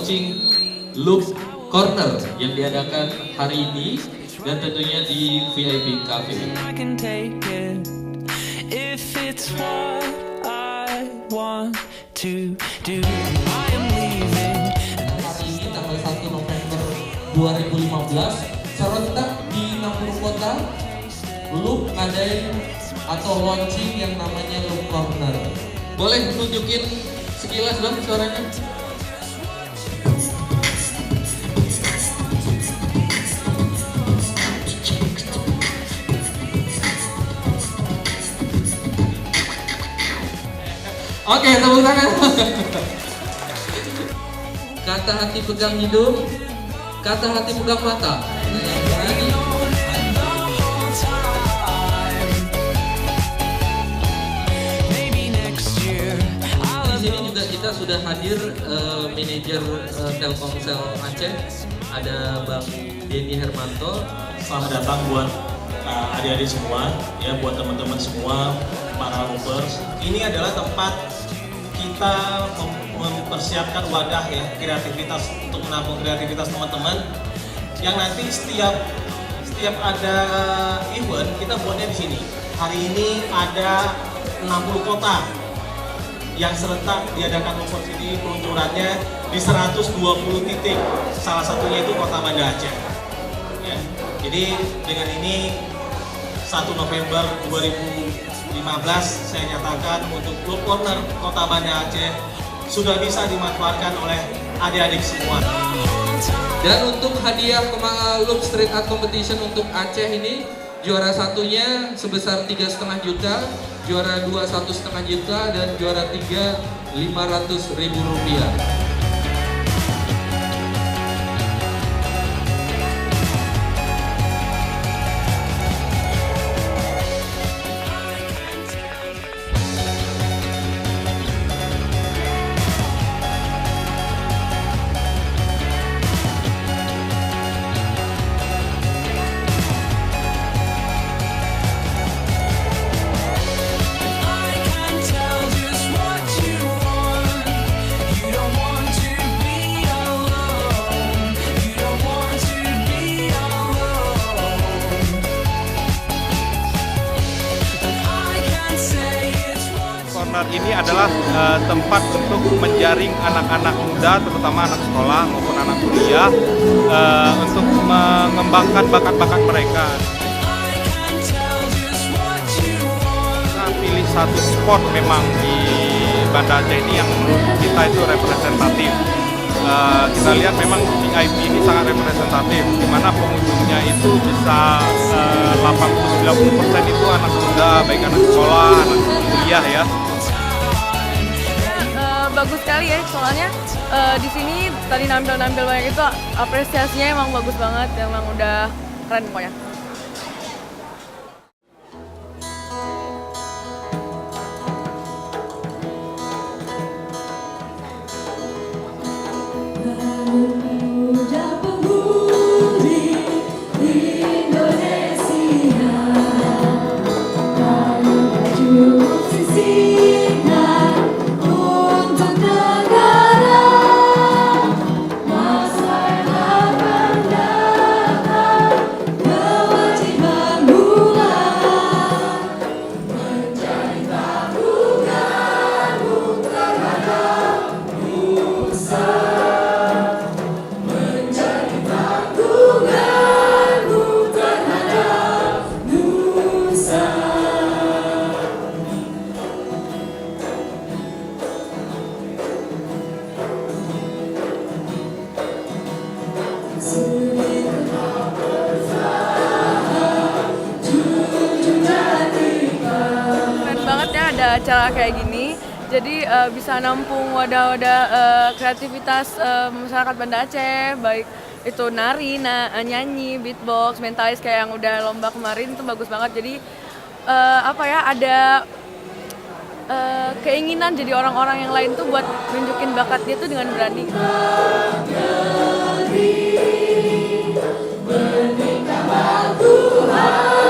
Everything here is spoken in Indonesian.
launching Loop Corner yang diadakan hari ini dan tentunya di VIP Cafe. I can take it if it's what I want to do. I am leaving. Hari ini tanggal 1 November 2015 serentak di 60 kota Loop ngadain atau launching yang namanya Loop Corner. Boleh tunjukin sekilas dong suaranya? Oke, tepuk tangan. Kata hati pegang hidung, kata hati pegang mata. Di sini juga kita sudah hadir manajer Telkomsel Aceh, ada Bang Denny Hermanto. Selamat datang buat adik-adik semua, ya buat teman-teman semua, para Loopers. Ini adalah tempat kita mempersiapkan wadah ya kreativitas untuk menampung kreativitas teman-teman yang nanti setiap ada event kita buatnya di sini. Hari ini ada 60 kota yang serentak diadakan Loopers ini, peluncurannya di 120 titik. Salah satunya itu Kota Banda Aceh. Ya. Jadi dengan ini 1 November 2015 saya nyatakan untuk Loop Corner Kota Banda Aceh sudah bisa dimanfaatkan oleh adik-adik semua. Dan untuk hadiah Loop Street Art Competition untuk Aceh ini, juara satunya sebesar 3,5 juta, juara 2 1,5 juta, dan juara 3 500.000 rupiah. Corner ini adalah tempat untuk menjaring anak-anak muda, terutama anak sekolah maupun anak kuliah, untuk mengembangkan bakat-bakat mereka. Kita pilih satu spot memang di Banda Aceh ini yang menurut kita itu representatif. Kita lihat memang VIP ini sangat representatif, di mana pengunjungnya itu bisa 80-90% itu anak muda, baik anak sekolah, anak kuliah ya. Bagus sekali ya, soalnya di sini tadi nampil banyak itu apresiasinya emang bagus banget, emang udah keren pokoknya. Keren banget ya ada acara kayak gini, jadi bisa nampung wadah-wadah kreativitas masyarakat Banda Aceh, baik itu nari, nyanyi, beatbox, mentalis kayak yang udah lomba kemarin itu bagus banget. Jadi ada keinginan jadi orang-orang yang lain tuh buat nunjukin bakatnya tuh dengan berani. Bernikah Tuhan.